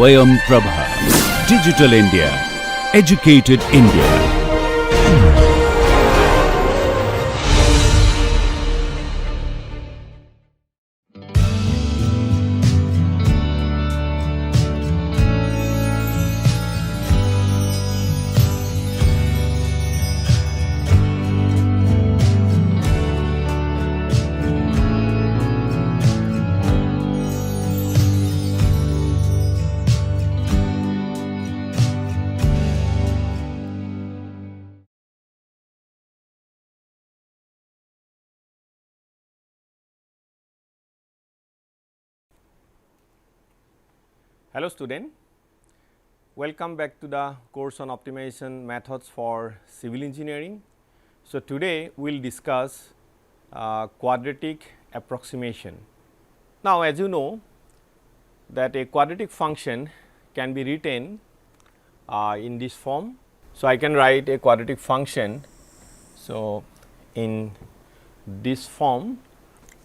Swayam Prabha. Digital India. Educated India. Hello student, welcome back to the course on optimization methods for civil engineering. So, today we will discuss quadratic approximation. Now, as you know that a quadratic function can be written in this form. So, I can write a quadratic function. So, in this form.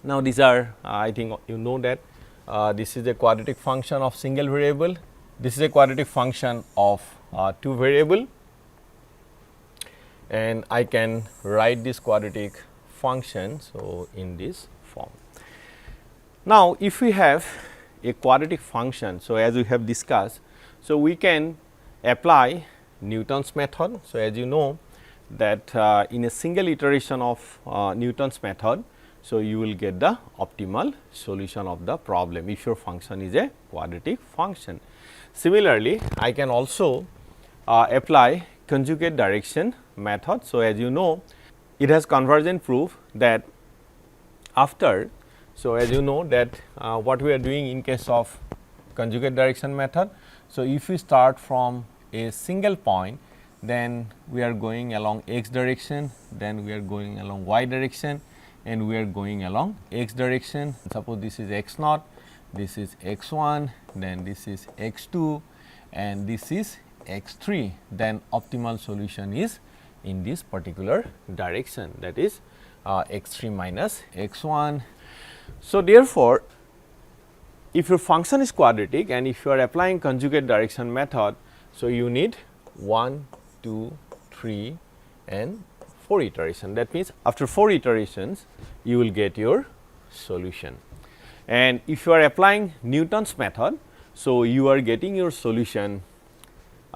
Now, these are I think you know that this is a quadratic function of single variable, this is a quadratic function of two variable, and I can write this quadratic function. So, in this form. Now, if we have a quadratic function, so as we have discussed, so we can apply Newton's method. So, as you know that in a single iteration of Newton's method, so you will get the optimal solution of the problem if your function is a quadratic function. Similarly, I can also apply conjugate direction method. So, as you know it has convergent proof that after. So, as you know that what we are doing in case of conjugate direction method. So, if we start from a single point, then we are going along x direction, then we are going along y direction, and we are going along x direction. Suppose this is x naught, this is x 1, then this is x 2, and this is x 3, then optimal solution is in this particular direction, that is x 3 minus x 1. So, therefore, if your function is quadratic and if you are applying conjugate direction method, so you need 1, 2, 3 and 4 iteration. That means, after 4 iterations you will get your solution, and if you are applying Newton's method, so you are getting your solution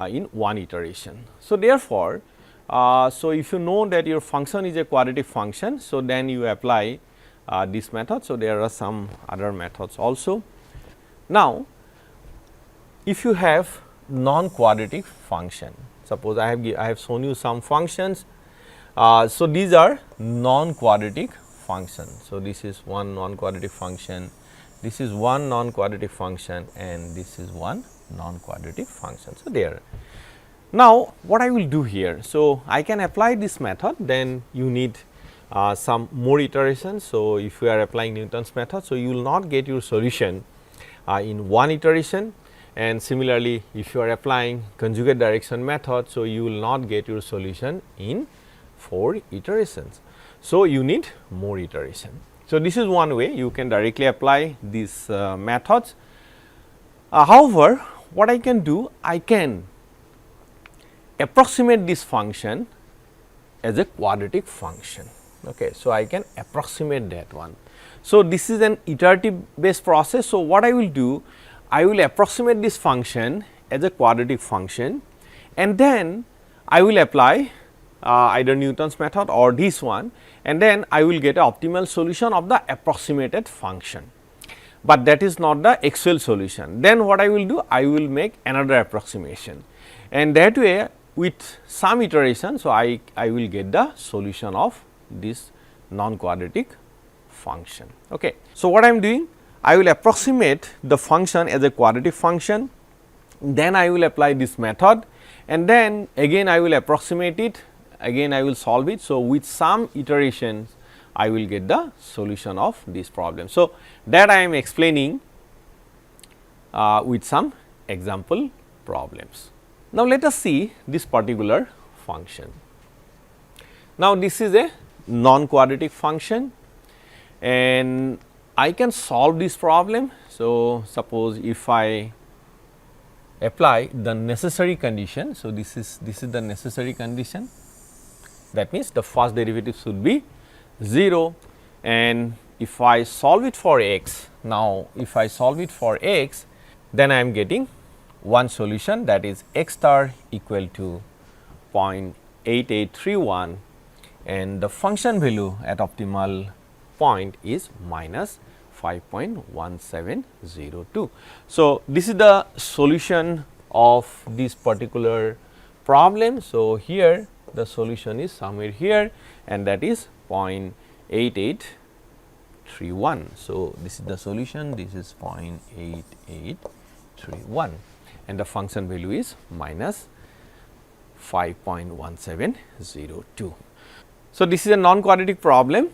in 1 iteration. So, therefore, so if you know that your function is a quadratic function, so then you apply this method. So, there are some other methods also. Now, if you have non-quadratic function, suppose I have shown you some functions. So, these are non-quadratic functions. So, this is one non-quadratic function, this is one non-quadratic function, and this is one non-quadratic function. So, there. Now, what I will do here? So, I can apply this method, then you need some more iterations. So, if you are applying Newton's method, so you will not get your solution in 1 iteration, and similarly, if you are applying conjugate direction method, so you will not get your solution in 4 iterations. So, you need more iteration. So, this is one way you can directly apply these methods. However, what I can do? I can approximate this function as a quadratic function. Okay. So, I can approximate that one. So, this is an iterative based process. So, what I will do? I will approximate this function as a quadratic function, and then I will apply either Newton's method or this one, and then I will get an optimal solution of the approximated function, but that is not the actual solution. Then what I will do? I will make another approximation, and that way with some iteration. So, I will get the solution of this non-quadratic function. Okay. So, what I am doing? I will approximate the function as a quadratic function, then I will apply this method, and then again I will approximate it, again I will solve it. So, with some iterations I will get the solution of this problem. So, that I am explaining with some example problems. Now, let us see this particular function. Now, this is a non-quadratic function, and I can solve this problem. So, suppose if I apply the necessary condition. So, this is the necessary condition, that means the first derivative should be 0, and if I solve it for x, now if I solve it for x, then I am getting one solution, that is x star equal to 0.8831, and the function value at optimal point is minus 5.1702. So, this is the solution of this particular problem. So, here the solution is somewhere here, and that is 0.8831. So, this is the solution, this is 0.8831, and the function value is minus 5.1702. So, this is a non-quadratic problem,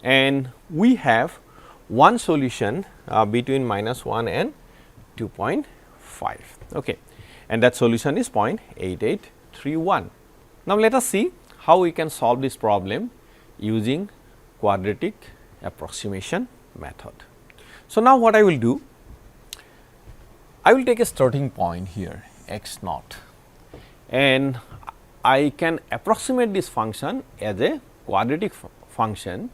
and we have one solution between minus 1 and 2.5, okay, and that solution is 0.8831. Now, let us see how we can solve this problem using quadratic approximation method. So, now what I will do, I will take a starting point here x naught, and I can approximate this function as a quadratic function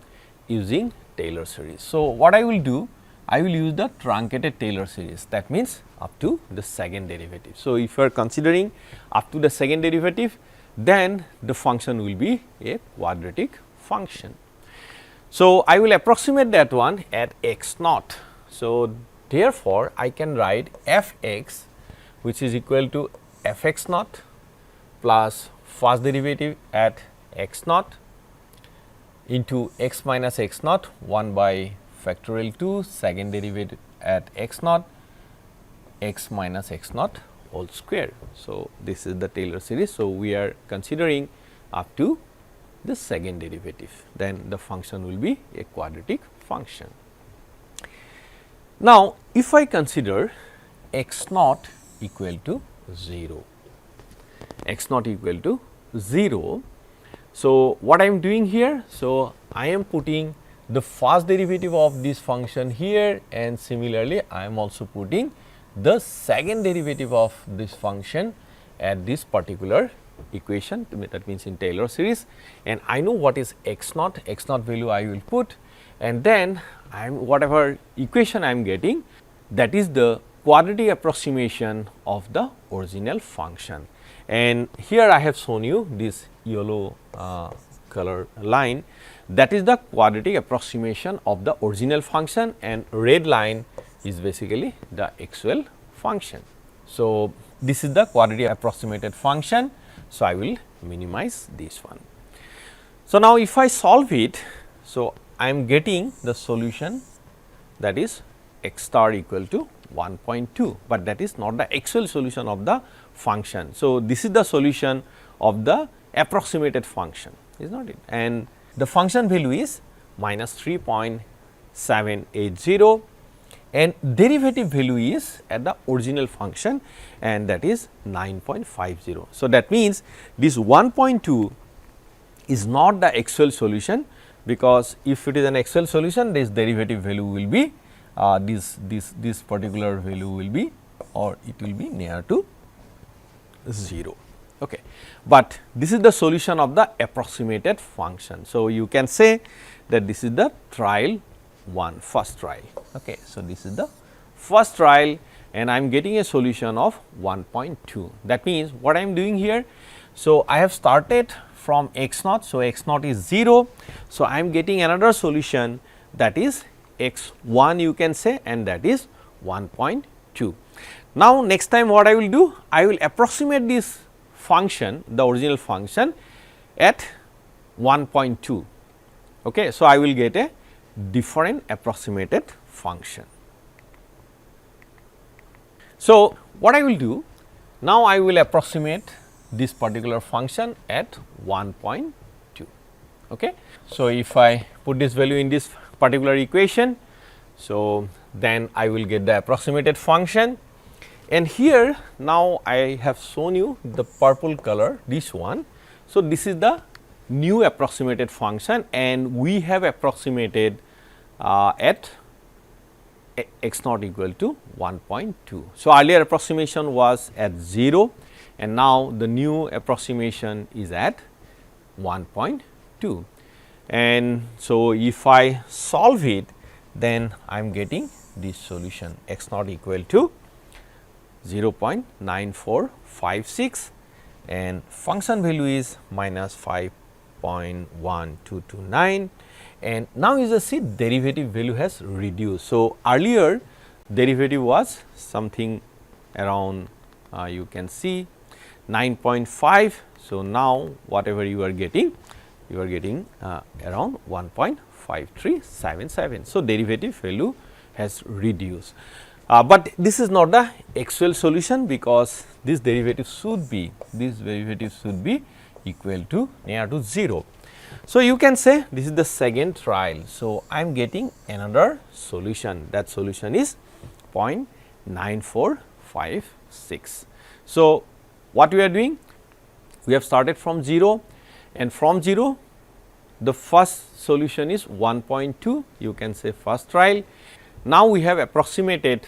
using Taylor series. So, what I will do, I will use the truncated Taylor series, that means up to the second derivative. So, if you are considering up to the second derivative, then the function will be a quadratic function. So, I will approximate that one at x naught. So, therefore, I can write f x, which is equal to f x naught plus first derivative at x naught into x minus x naught 1 by factorial 2 second derivative at x naught x minus x naught whole square. So, this is the Taylor series. So, we are considering up to the second derivative, then the function will be a quadratic function. Now, if I consider x naught equal to 0, x naught equal to 0. So, what I am doing here? So, I am putting the first derivative of this function here, and similarly I am also putting the second derivative of this function at this particular equation, that means in Taylor series, and I know what is x naught value I will put, and then I am whatever equation I am getting, that is the quadratic approximation of the original function. And here I have shown you this yellow color line, that is the quadratic approximation of the original function, and red line is basically the actual function. So, this is the quadratic approximated function. So, I will minimize this one. So, now if I solve it, so I am getting the solution, that is x star equal to 1.2, but that is not the actual solution of the function. So, this is the solution of the approximated function, is not it, and the function value is minus 3.780, and derivative value is at the original function, and that is 9.50. So, that means this 1.2 is not the actual solution, because if it is an actual solution, this derivative value will be this particular value will be, or it will be near to 0. Okay. But this is the solution of the approximated function. So, you can say that this is the trial 1, first trial. Okay. So, this is the first trial, and I am getting a solution of 1.2. That means, what I am doing here? So, I have started from x naught. So, x naught is 0. So, I am getting another solution, that is x 1 you can say, and that is 1.2. Now, next time what I will do? I will approximate this function, the original function, at 1.2. Okay. So, I will get a different approximated function. So, what I will do? Now, I will approximate this particular function at 1.2. Okay. So, if I put this value in this particular equation, so then I will get the approximated function, and here now I have shown you the purple color, this one. So, this is the new approximated function, and we have approximated at x naught equal to 1.2. So, earlier approximation was at 0 and now the new approximation is at 1.2. And so, if I solve it, then I am getting this solution x naught equal to 0.9456 and function value is minus 5.1229. And now you just see derivative value has reduced. So, earlier derivative was something around you can see 9.5. So, now whatever you are getting around 1.5377. So, derivative value has reduced, but this is not the actual solution because this derivative should be equal to near to 0. So, you can say this is the second trial. So, I am getting another solution, that solution is 0.9456. So, what we are doing? We have started from 0 and from 0 the first solution is 1.2, you can say first trial. Now, we have approximated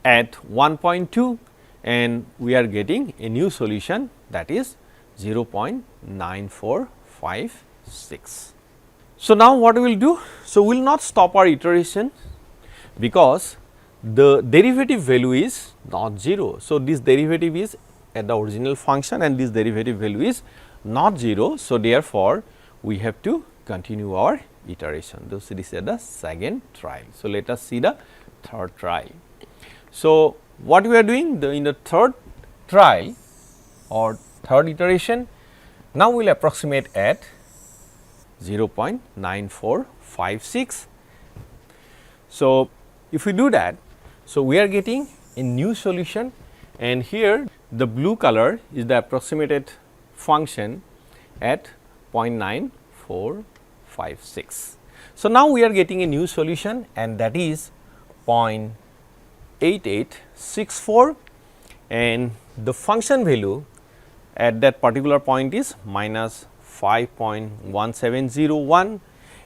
at 1.2 and we are getting a new solution, that is 0.9456. So, now what we will do? So, we will not stop our iteration because the derivative value is not 0. So, this derivative is at the original function and this derivative value is not 0. So, therefore, we have to continue our iteration. This is the second trial. So, let us see the third trial. So, what we are doing in the third trial or third iteration, now we will approximate at 0.9456. So, if we do that, so we are getting a new solution and here the blue color is the approximated function at 0.9456. So, now we are getting a new solution and that is 0.8864 and the function value at that particular point is minus 5.1701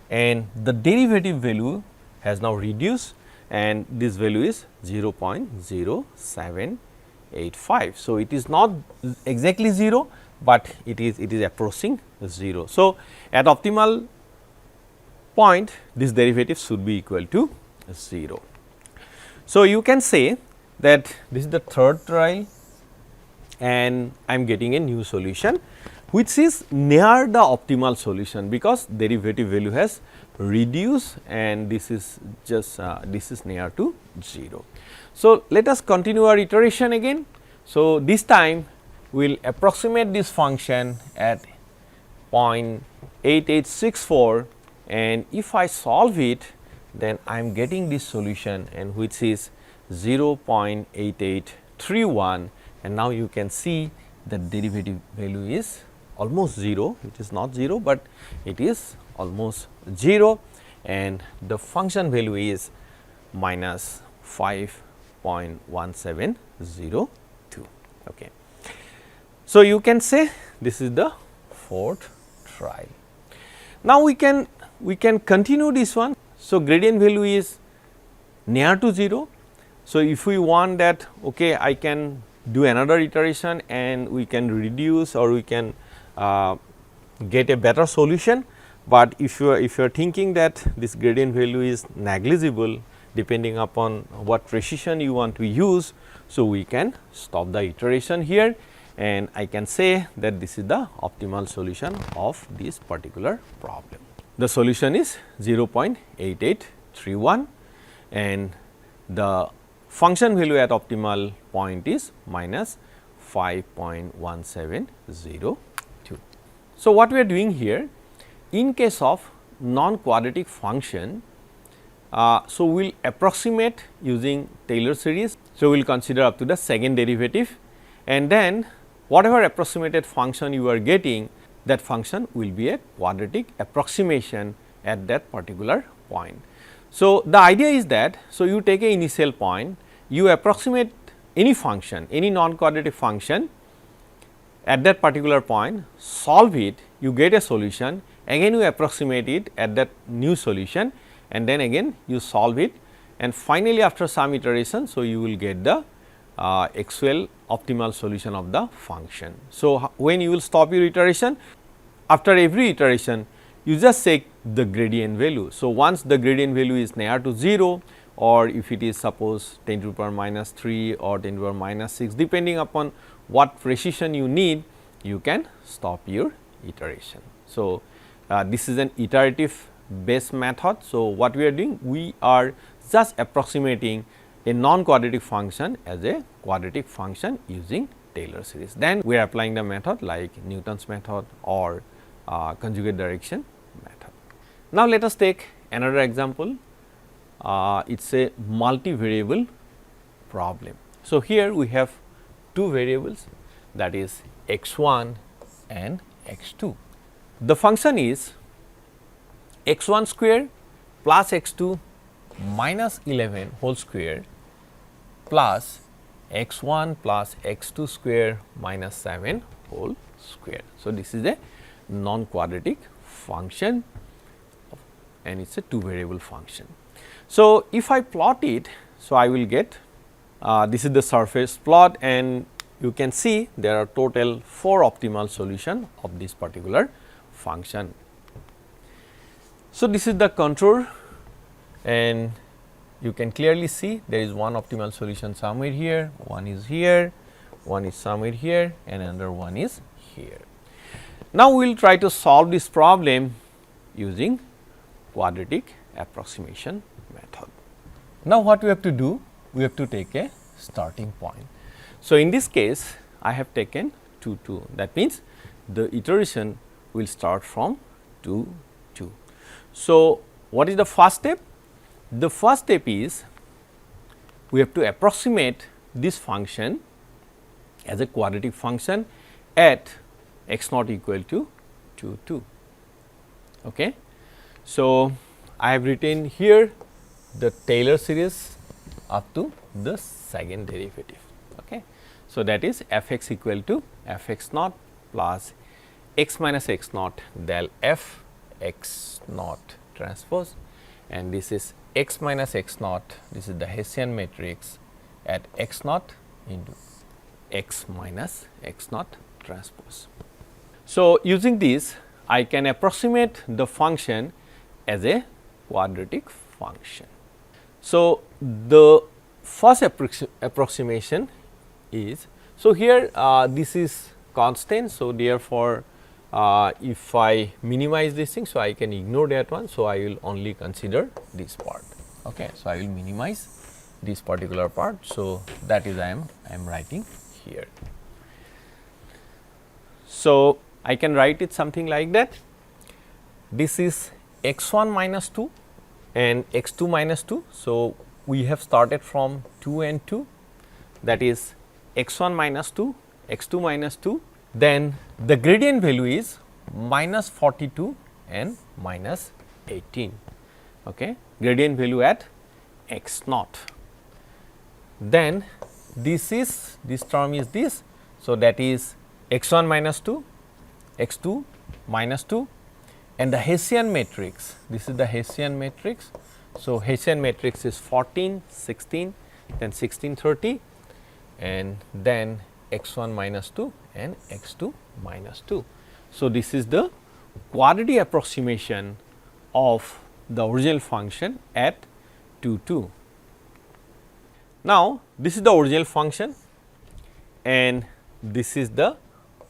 and the derivative value has now reduced and this value is 0.0785. So, it is not exactly 0, but it is approaching 0. So, at optimal point this derivative should be equal to 0. So, you can say that this is the third trial and I am getting a new solution which is near the optimal solution because derivative value has reduced and this is just this is near to 0. So, let us continue our iteration again. So, this time we will approximate this function at 0.8864 and if I solve it, then I am getting this solution and which is 0.8831 and now you can see the derivative value is almost 0, it is not 0, but it is almost 0 and the function value is minus 5.1702. Okay. So, you can say this is the fourth trial. Now, we can continue this one. So, gradient value is near to 0. So, if we want that I can do another iteration and we can reduce or we can get a better solution, but if you are thinking that this gradient value is negligible depending upon what precision you want to use. So, we can stop the iteration here and I can say that this is the optimal solution of this particular problem. The solution is 0.8831 and the function value at optimal point is minus 5.1702. So, what we are doing here in case of non-quadratic function, so we will approximate using Taylor series. So, we will consider up to the second derivative and then whatever approximated function you are getting, that function will be a quadratic approximation at that particular point. So, the idea is that, so you take a initial point, you approximate any function, any non-quadratic function at that particular point, solve it, you get a solution, again you approximate it at that new solution and then again you solve it and finally, after some iteration, so you will get the actual optimal solution of the function. So, when you will stop your iteration, after every iteration you just check the gradient value. So, once the gradient value is near to 0, or if it is suppose 10 to the power minus 3 or 10 to the power minus 6, depending upon what precision you need, you can stop your iteration. So, this is an iterative based method. So, what we are doing? We are just approximating a non-quadratic function as a quadratic function using Taylor series. Then we are applying the method like Newton's method or conjugate direction method. Now, let us take another example. It is a multivariable problem. So, here we have two variables, that is x1 and x2. The function is x1 square plus x2 minus 11 whole square plus x1 plus x2 square minus 7 whole square. So, this is a non-quadratic function and it is a two variable function. So, if I plot it, so I will get this is the surface plot, and you can see there are total 4 optimal solution of this particular function. So, this is the contour, and you can clearly see there is one optimal solution somewhere here, one is here, one is somewhere here, and another one is here. Now, we will try to solve this problem using quadratic approximation method. Now, what we have to do? We have to take a starting point. So, in this case I have taken 2 2, that means the iteration will start from 2 2. So, what is the first step? The first step is we have to approximate this function as a quadratic function at x naught equal to 2 2. Okay. So, I have written here the Taylor series up to the second derivative. Okay. So, that is f x equal to f x naught plus x minus x naught del f x naught transpose, and this is x minus x naught, this is the Hessian matrix at x naught into x minus x naught transpose. So, using this I can approximate the function as a quadratic function. So, the first approximation is, so here this is constant. So, therefore, if I minimize this thing, so I can ignore that one. So, I will only consider this part. Okay. So, I will minimize this particular part. So, that is I am writing here. So, I can write it something like that. This is x1 minus 2 and x2 minus 2. So, we have started from 2 and 2, that is x1 minus 2, x2 minus 2. Then the gradient value is minus 42 and minus 18. Okay. Gradient value at x naught. Then this term is this. So, that is x1 minus 2, x2 minus 2, and the Hessian matrix, this is the Hessian matrix. So, Hessian matrix is 14, 16, then 16, 30, and then x1 minus 2 and x2 minus 2. So, this is the quadratic approximation of the original function at 2 2. Now, this is the original function and this is the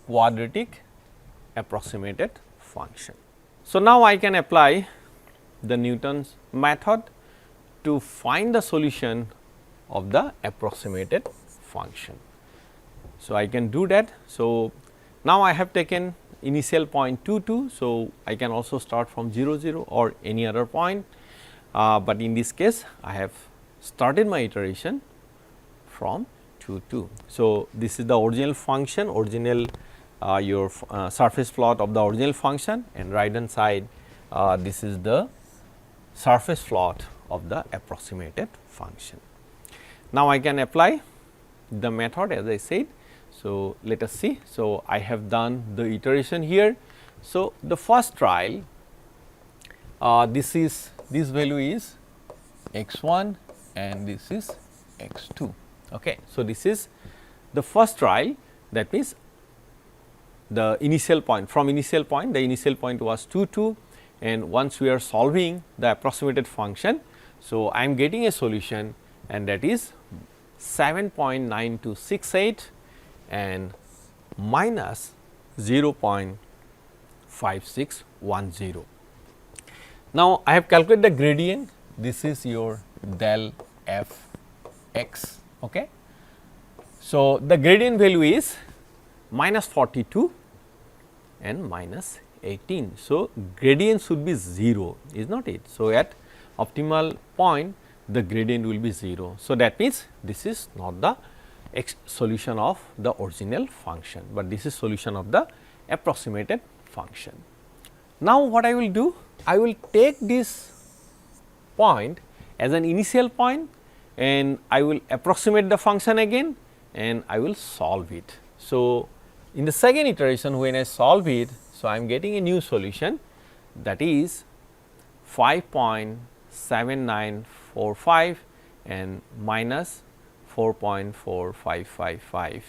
quadratic approximated function. So, now I can apply the Newton's method to find the solution of the approximated function. So, I can do that. So, now I have taken initial point 2 2. So, I can also start from 0 0 or any other point, but in this case I have started my iteration from 2 2. So, this is the original function, original your surface plot of the original function, and right hand side this is the surface plot of the approximated function. Now, I can apply the method as I said. So, let us see. So, I have done the iteration here. So, the first trial this value is x1 and this is x 2. Okay. So, this is the first trial, that means the initial point, from initial point, the initial point was 2 and once we are solving the approximated function. So, I am getting a solution and that is 7.9268 and minus 0.5610. Now, I have calculated the gradient, this is your del f x. Okay. So, the gradient value is minus 42 and minus 18. So, gradient should be 0, is not it. So, at optimal point the gradient will be 0. So, that means this is not the solution of the original function, but this is solution of the approximated function. Now, what I will do? I will take this point as an initial point and I will approximate the function again and I will solve it. So, in the second iteration when I solve it, so I am getting a new solution, that is 5.7945 and minus 4.4555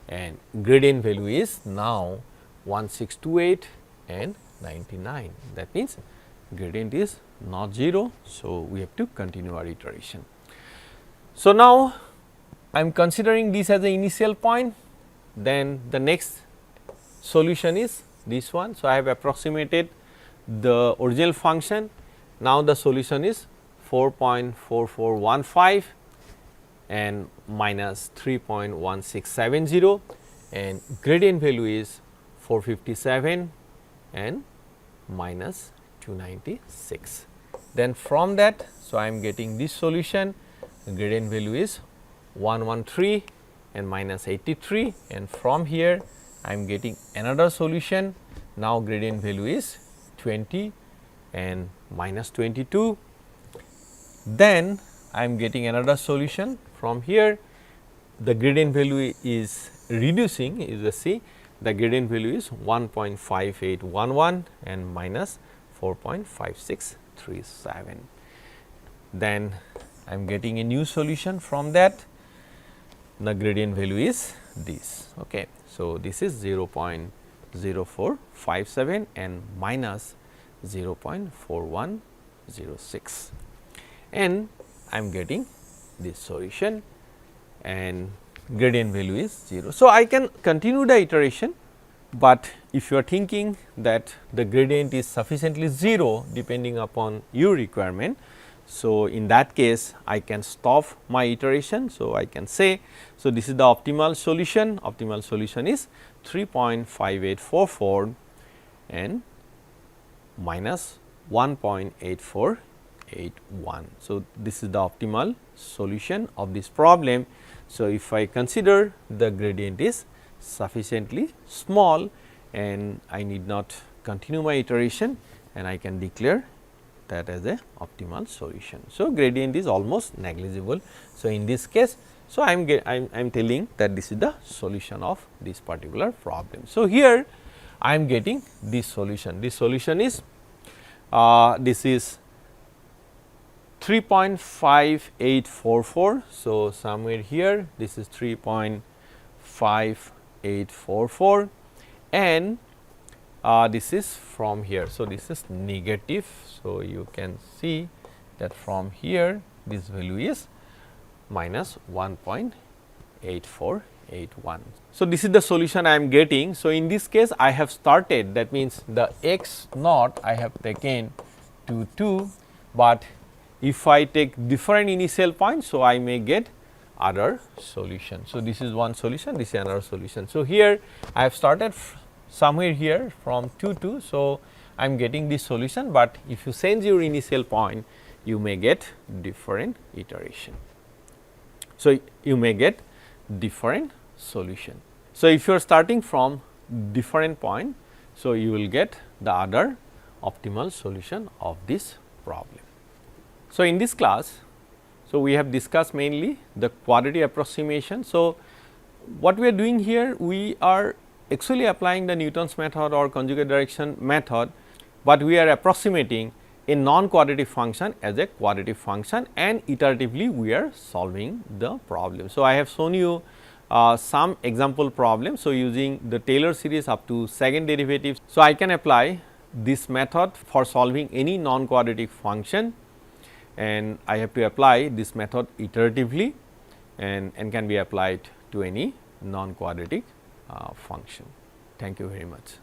and gradient value is now 1628 and 99. That means, gradient is not 0. So, we have to continue our iteration. So, now I am considering this as the initial point, then the next solution is this one. So, I have approximated the original function. Now, the solution is 4.4415 and minus 3.1670 and gradient value is 457 and minus 296. Then from that, so I am getting this solution, the gradient value is 113 and minus 83 and from here I am getting another solution. Now, gradient value is 20 and minus 22. Then I am getting another solution from here, the gradient value is reducing, you see the gradient value is 1.5811 and minus 4.5637. Then I am getting a new solution from that, the gradient value is this. Okay. So, this is 0.0457 and minus 0.4106 and I am getting this solution and gradient value is 0. So, I can continue the iteration, but if you are thinking that the gradient is sufficiently 0 depending upon your requirement. So, in that case I can stop my iteration. So, I can say, so this is the optimal solution is 3.5844 and minus 1.8481. So, this is the optimal solution of this problem. So, if I consider the gradient is sufficiently small and I need not continue my iteration and I can declare that as a optimal solution. So, gradient is almost negligible. So, in this case, so I am telling that this is the solution of this particular problem. So, here I am getting this solution. This solution is this is 3.5844. So, somewhere here this is 3.5844 and this is from here. So, this is negative. So, you can see that from here this value is minus 1.8481. So, this is the solution I am getting. So, in this case I have started, that means the x naught I have taken to 2, but if I take different initial points, so I may get other solution. So, this is one solution, this is another solution. So, here I have started somewhere here from 2. So, I am getting this solution, but if you change your initial point, you may get different iteration. So, you may get different solution. So, if you are starting from different point, so you will get the other optimal solution of this problem. So, in this class, so we have discussed mainly the quadratic approximation. So, what we are doing here, we are actually applying the Newton's method or conjugate direction method, but we are approximating a non-quadratic function as a quadratic function, and iteratively we are solving the problem. So, I have shown you some example problems. So, using the Taylor series up to second derivative. So, I can apply this method for solving any non-quadratic function, and I have to apply this method iteratively and can be applied to any non-quadratic function. Thank you very much.